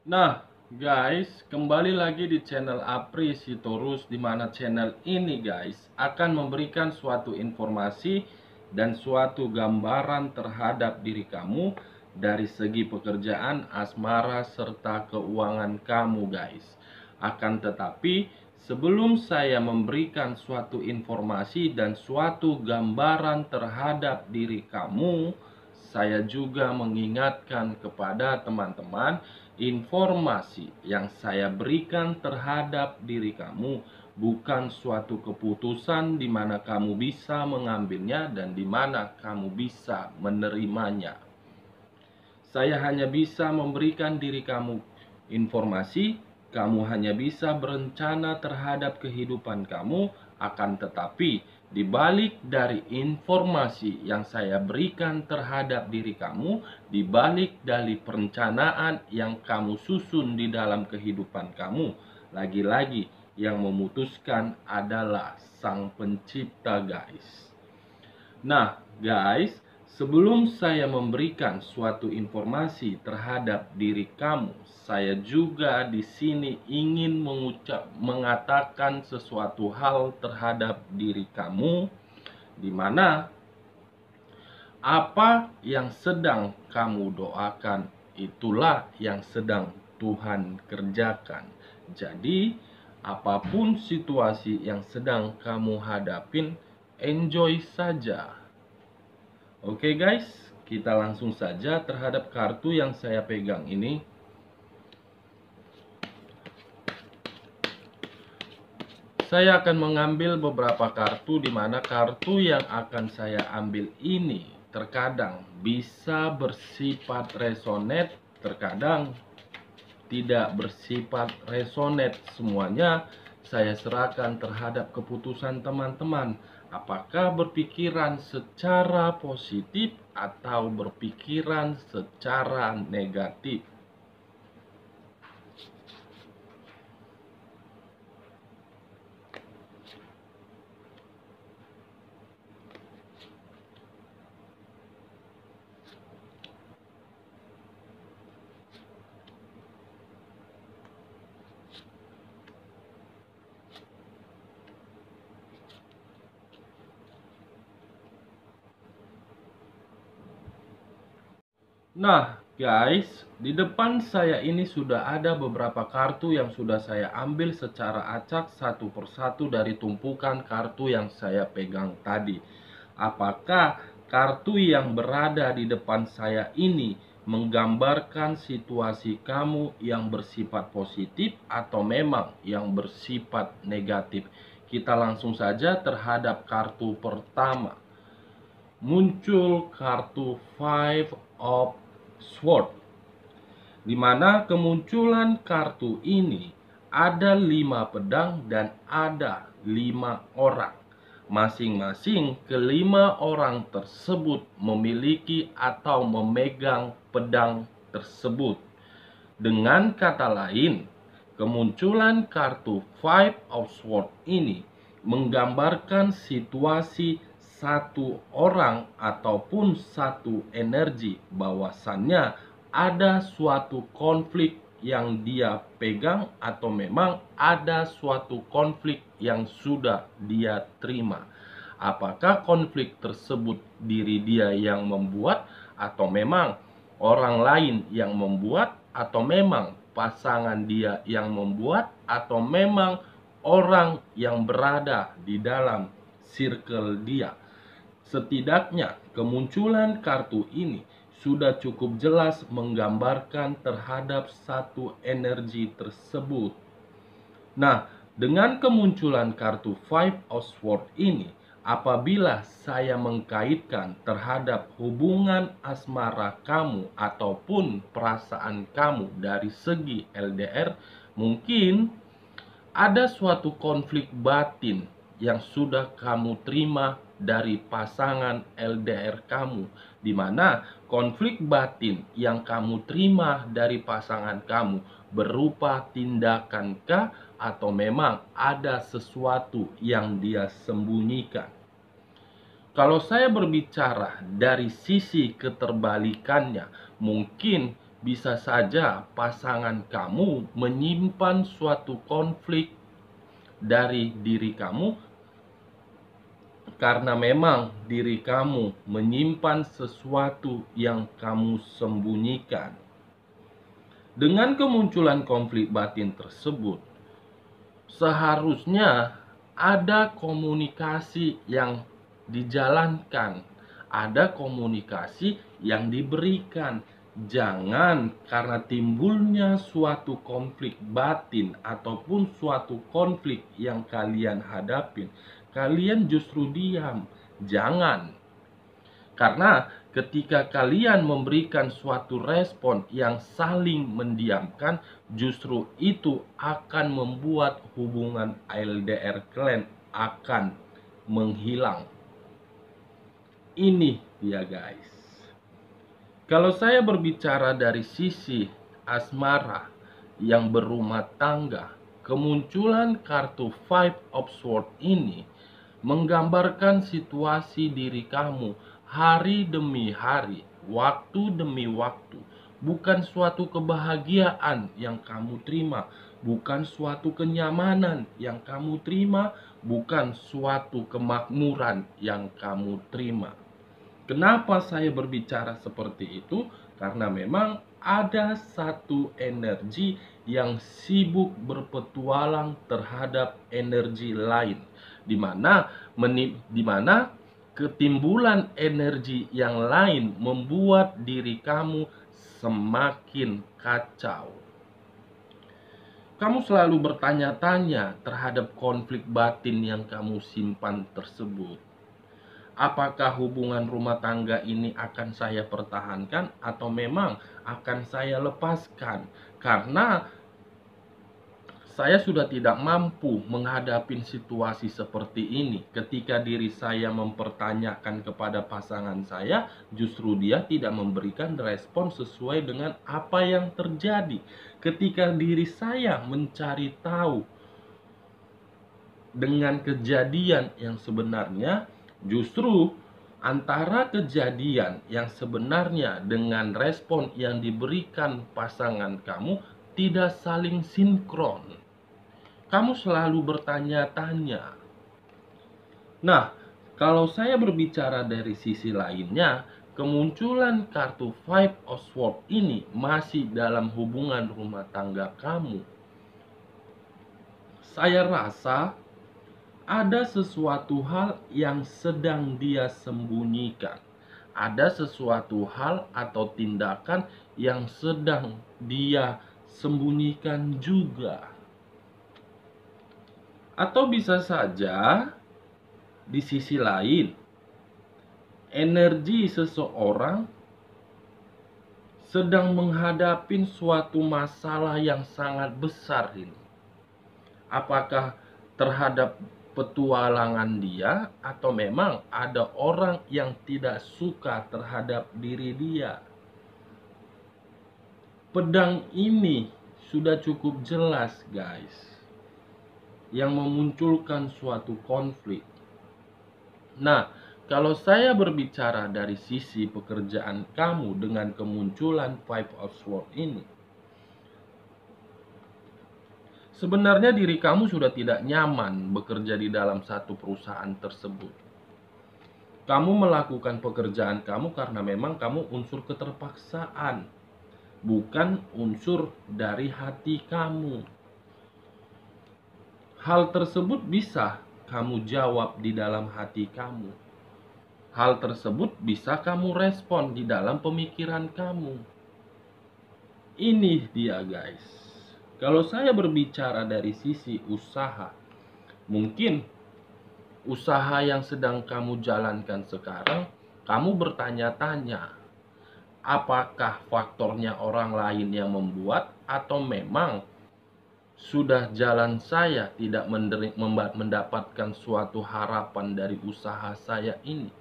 Nah, guys, kembali lagi di channel Apri Sitorus, di mana channel ini, guys, akan memberikan suatu informasi dan suatu gambaran terhadap diri kamu dari segi pekerjaan, asmara, serta keuangan kamu, guys. Akan tetapi, sebelum saya memberikan suatu informasi dan suatu gambaran terhadap diri kamu, saya juga mengingatkan kepada teman-teman, informasi yang saya berikan terhadap diri kamu bukan suatu keputusan di mana kamu bisa mengambilnya dan di mana kamu bisa menerimanya. Saya hanya bisa memberikan diri kamu informasi, kamu hanya bisa berencana terhadap kehidupan kamu, akan tetapi di balik dari informasi yang saya berikan terhadap diri kamu, di balik dari perencanaan yang kamu susun di dalam kehidupan kamu, lagi-lagi yang memutuskan adalah Sang Pencipta, guys. Nah, guys, sebelum saya memberikan suatu informasi terhadap diri kamu, saya juga di sini ingin mengatakan sesuatu hal terhadap diri kamu, di mana apa yang sedang kamu doakan itulah yang sedang Tuhan kerjakan. Jadi, apapun situasi yang sedang kamu hadapin, enjoy saja. Oke guys, kita langsung saja terhadap kartu yang saya pegang ini. Saya akan mengambil beberapa kartu, di mana kartu yang akan saya ambil ini terkadang bisa bersifat resonate, terkadang tidak bersifat resonate. Semuanya saya serahkan terhadap keputusan teman-teman. Apakah berpikiran secara positif atau berpikiran secara negatif? Nah, guys, di depan saya ini sudah ada beberapa kartu yang sudah saya ambil secara acak satu persatu dari tumpukan kartu yang saya pegang tadi. Apakah kartu yang berada di depan saya ini menggambarkan situasi kamu yang bersifat positif atau memang yang bersifat negatif? Kita langsung saja terhadap kartu pertama. Muncul kartu Five of Swords, di mana kemunculan kartu ini ada 5 pedang dan ada 5 orang. Masing-masing kelima orang tersebut memiliki atau memegang pedang tersebut. Dengan kata lain, kemunculan kartu Five of Swords ini menggambarkan situasi satu orang ataupun satu energi, bahwasannya ada suatu konflik yang dia pegang atau memang ada suatu konflik yang sudah dia terima. Apakah konflik tersebut diri dia yang membuat, atau memang orang lain yang membuat, atau memang pasangan dia yang membuat, atau memang orang yang berada di dalam circle dia. Setidaknya kemunculan kartu ini sudah cukup jelas menggambarkan terhadap satu energi tersebut. Nah, dengan kemunculan kartu Five of Swords ini, apabila saya mengkaitkan terhadap hubungan asmara kamu ataupun perasaan kamu dari segi LDR, mungkin ada suatu konflik batin yang sudah kamu terima dari pasangan LDR kamu, di mana konflik batin yang kamu terima dari pasangan kamu berupa tindakankah atau memang ada sesuatu yang dia sembunyikan. Kalau saya berbicara dari sisi keterbalikannya, mungkin bisa saja pasangan kamu menyimpan suatu konflik dari diri kamu karena memang diri kamu menyimpan sesuatu yang kamu sembunyikan. Dengan kemunculan konflik batin tersebut, seharusnya ada komunikasi yang dijalankan, ada komunikasi yang diberikan. Jangan karena timbulnya suatu konflik batin ataupun suatu konflik yang kalian hadapin, kalian justru diam. Jangan. Karena ketika kalian memberikan suatu respon yang saling mendiamkan, justru itu akan membuat hubungan LDR kalian akan menghilang. Ini dia guys. Kalau saya berbicara dari sisi asmara yang berumah tangga, kemunculan kartu Five of Swords ini menggambarkan situasi diri kamu hari demi hari, waktu demi waktu. Bukan suatu kebahagiaan yang kamu terima, bukan suatu kenyamanan yang kamu terima, bukan suatu kemakmuran yang kamu terima. Kenapa saya berbicara seperti itu? Karena memang ada satu energi yang sibuk berpetualang terhadap energi lain, di mana ketimbulan energi yang lain membuat diri kamu semakin kacau. Kamu selalu bertanya-tanya terhadap konflik batin yang kamu simpan tersebut. Apakah hubungan rumah tangga ini akan saya pertahankan atau memang akan saya lepaskan? Karena saya sudah tidak mampu menghadapi situasi seperti ini. Ketika diri saya mempertanyakan kepada pasangan saya, justru dia tidak memberikan respon sesuai dengan apa yang terjadi. Ketika diri saya mencari tahu dengan kejadian yang sebenarnya, justru antara kejadian yang sebenarnya dengan respon yang diberikan pasangan kamu tidak saling sinkron. Kamu selalu bertanya-tanya. Nah, kalau saya berbicara dari sisi lainnya, kemunculan kartu Five of Swords ini masih dalam hubungan rumah tangga kamu. Saya rasa ada sesuatu hal yang sedang dia sembunyikan. Ada sesuatu hal atau tindakan yang sedang dia sembunyikan juga. Atau bisa saja di sisi lain, energi seseorang sedang menghadapi suatu masalah yang sangat besar ini. Apakah terhadap petualangan dia atau memang ada orang yang tidak suka terhadap diri dia. Pedang ini sudah cukup jelas guys, yang memunculkan suatu konflik. Nah, kalau saya berbicara dari sisi pekerjaan kamu dengan kemunculan Five of Swords ini, sebenarnya diri kamu sudah tidak nyaman bekerja di dalam satu perusahaan tersebut. Kamu melakukan pekerjaan kamu karena memang kamu unsur keterpaksaan, bukan unsur dari hati kamu. Hal tersebut bisa kamu jawab di dalam hati kamu. Hal tersebut bisa kamu respon di dalam pemikiran kamu. Ini dia guys. Kalau saya berbicara dari sisi usaha, mungkin usaha yang sedang kamu jalankan sekarang, kamu bertanya-tanya, apakah faktornya orang lain yang membuat atau memang sudah jalan saya tidak mendapatkan suatu harapan dari usaha saya ini.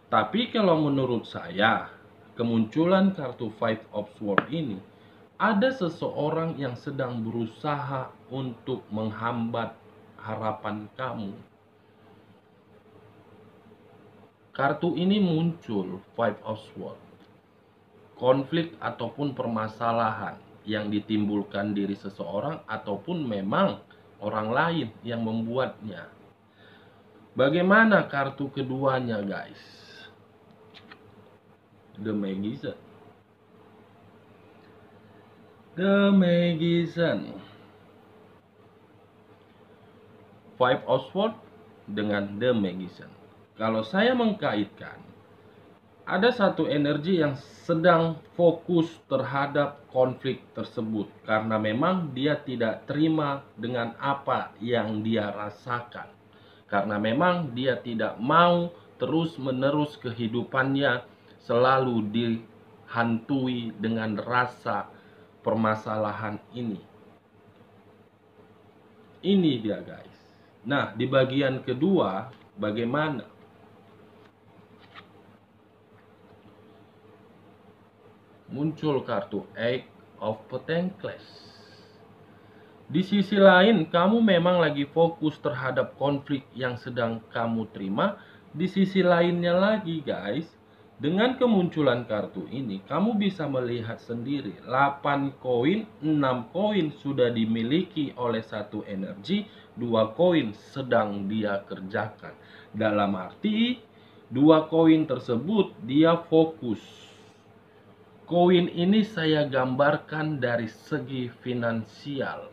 Tapi kalau menurut saya, kemunculan kartu Five of Swords ini, ada seseorang yang sedang berusaha untuk menghambat harapan kamu. Kartu ini muncul, Five of Swords. konflik ataupun permasalahan yang ditimbulkan diri seseorang ataupun memang orang lain yang membuatnya. Bagaimana kartu keduanya, guys? The Magician. The Magician. Five of Swords dengan The Magician. Kalau saya mengkaitkan, ada satu energi yang sedang fokus terhadap konflik tersebut karena memang dia tidak terima dengan apa yang dia rasakan. Karena memang dia tidak mau terus-menerus kehidupannya selalu dihantui dengan rasa permasalahan ini. Ini dia, guys. Nah, di bagian kedua, bagaimana? Muncul kartu Eight of Pentacles. Di sisi lain, kamu memang lagi fokus terhadap konflik yang sedang kamu terima. Di sisi lainnya lagi, guys, dengan kemunculan kartu ini, kamu bisa melihat sendiri 8 koin, 6 koin sudah dimiliki oleh satu energi, 2 koin sedang dia kerjakan. Dalam arti, 2 koin tersebut dia fokus. Koin ini saya gambarkan dari segi finansial.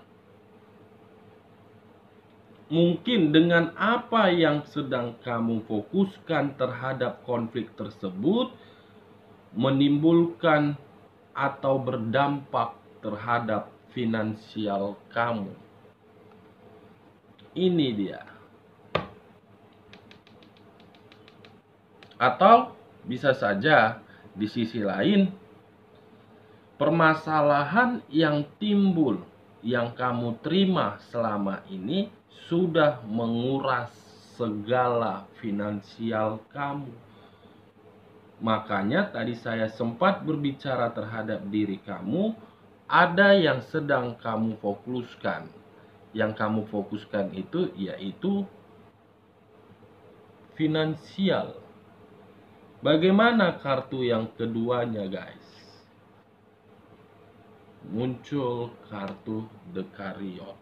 Mungkin dengan apa yang sedang kamu fokuskan terhadap konflik tersebut menimbulkan atau berdampak terhadap finansial kamu. Ini dia. Atau bisa saja di sisi lain, permasalahan yang timbul yang kamu terima selama ini sudah menguras segala finansial kamu. Makanya tadi saya sempat berbicara terhadap diri kamu, ada yang sedang kamu fokuskan. Yang kamu fokuskan itu yaitu finansial. Bagaimana kartu yang keduanya, guys? Muncul kartu The Chariot.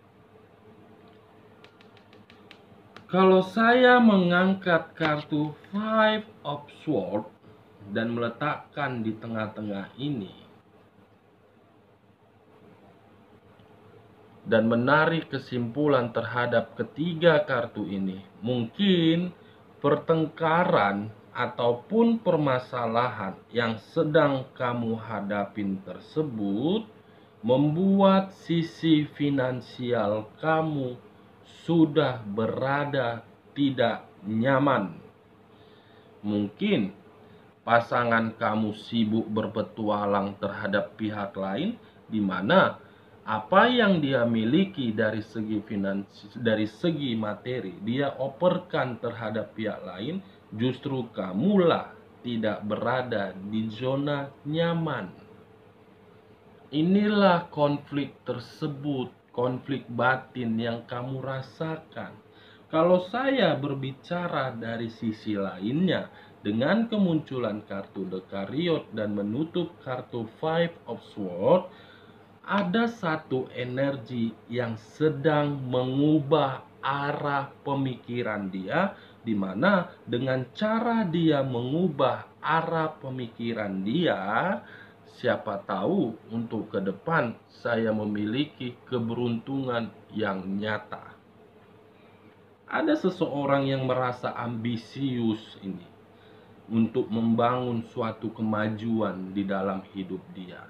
Kalau saya mengangkat kartu Five of Swords dan meletakkan di tengah-tengah ini dan menarik kesimpulan terhadap ketiga kartu ini, mungkin pertengkaran ataupun permasalahan yang sedang kamu hadapin tersebut membuat sisi finansial kamu sudah berada tidak nyaman. Mungkin pasangan kamu sibuk berpetualang terhadap pihak lain, di mana apa yang dia miliki dari segi dari segi materi dia operkan terhadap pihak lain, justru kamulah tidak berada di zona nyaman. Inilah konflik tersebut, konflik batin yang kamu rasakan. Kalau saya berbicara dari sisi lainnya, dengan kemunculan kartu The Chariot dan menutup kartu Five of Swords, ada satu energi yang sedang mengubah arah pemikiran dia, di mana dengan cara dia mengubah arah pemikiran dia, siapa tahu untuk ke depan saya memiliki keberuntungan yang nyata. Ada seseorang yang merasa ambisius ini untuk membangun suatu kemajuan di dalam hidup dia.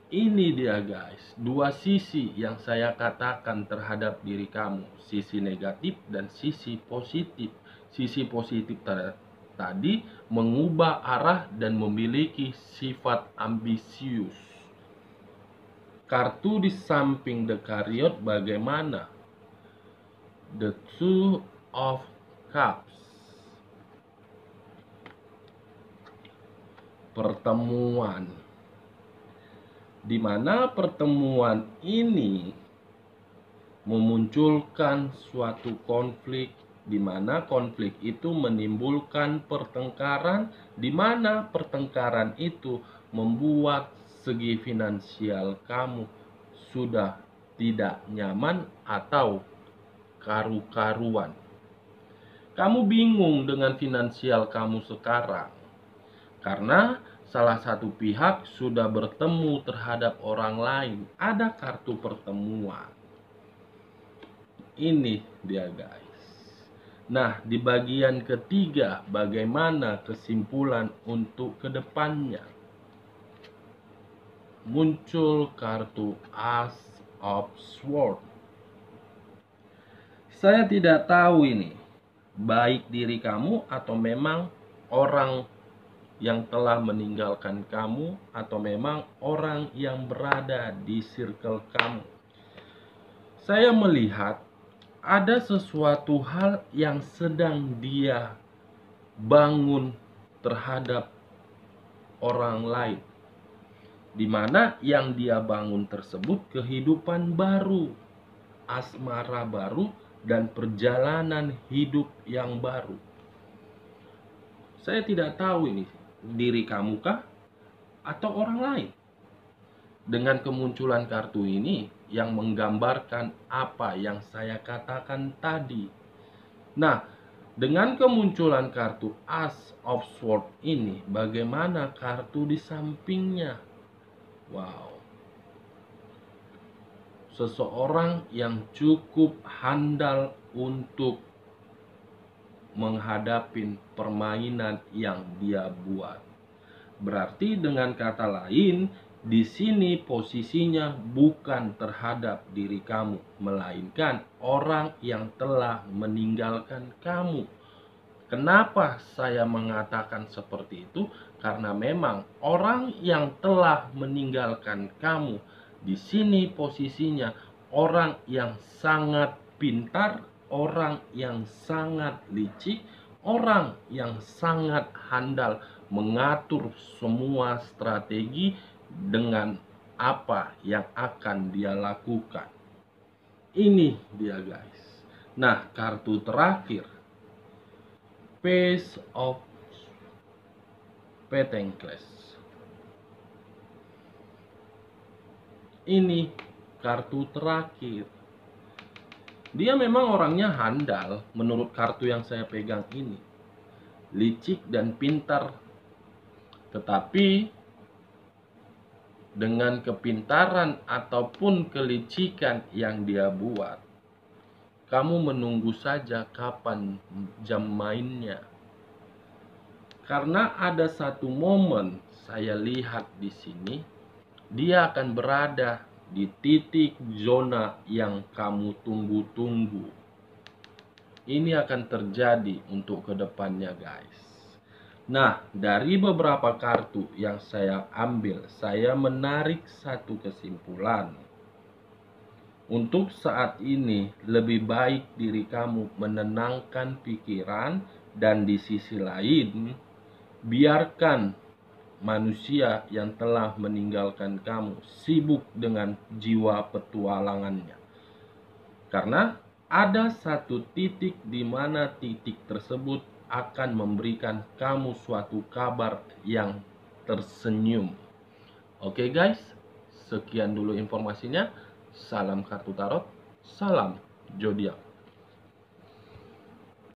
Ini dia, guys, dua sisi yang saya katakan terhadap diri kamu, sisi negatif dan sisi positif. Sisi positif tadi mengubah arah dan memiliki sifat ambisius. Kartu di samping The Chariot bagaimana? The Two of Cups. Pertemuan. Di mana pertemuan ini memunculkan suatu konflik di mana konflik itu menimbulkan pertengkaran, di mana pertengkaran itu membuat segi finansial kamu sudah tidak nyaman atau karu-karuan. Kamu bingung dengan finansial kamu sekarang karena salah satu pihak sudah bertemu terhadap orang lain. Ada kartu pertemuan. Ini dia guys. Nah, di bagian ketiga, bagaimana kesimpulan untuk kedepannya? Muncul kartu Ace of Swords. Saya tidak tahu ini baik diri kamu atau memang orang yang telah meninggalkan kamu atau memang orang yang berada di circle kamu. Saya melihat ada sesuatu hal yang sedang dia bangun terhadap orang lain, di mana yang dia bangun tersebut kehidupan baru, asmara baru, dan perjalanan hidup yang baru. Saya tidak tahu ini diri kamu kah atau orang lain. Dengan kemunculan kartu ini yang menggambarkan apa yang saya katakan tadi. Nah, dengan kemunculan kartu Ace of Swords ini, bagaimana kartu di sampingnya? Wow. Seseorang yang cukup handal untuk menghadapi permainan yang dia buat. Berarti dengan kata lain, di sini posisinya bukan terhadap diri kamu, melainkan orang yang telah meninggalkan kamu. Kenapa saya mengatakan seperti itu? Karena memang orang yang telah meninggalkan kamu di sini posisinya orang yang sangat pintar, orang yang sangat licik, orang yang sangat handal mengatur semua strategi dengan apa yang akan dia lakukan. Ini dia guys. Nah, kartu terakhir, Page of Pentacles. Ini kartu terakhir. Dia memang orangnya handal menurut kartu yang saya pegang ini. Licik dan pintar. Tetapi dengan kepintaran ataupun kelicikan yang dia buat, kamu menunggu saja kapan jam mainnya. Karena ada satu momen saya lihat di sini, dia akan berada di titik zona yang kamu tunggu-tunggu. Ini akan terjadi untuk kedepannya guys. Nah, dari beberapa kartu yang saya ambil, saya menarik satu kesimpulan. Untuk saat ini, lebih baik diri kamu menenangkan pikiran, dan di sisi lain, biarkan manusia yang telah meninggalkan kamu sibuk dengan jiwa petualangannya. Karena ada satu titik di mana titik tersebut akan memberikan kamu suatu kabar yang tersenyum. Oke guys, sekian dulu informasinya. Salam kartu tarot, salam zodiak.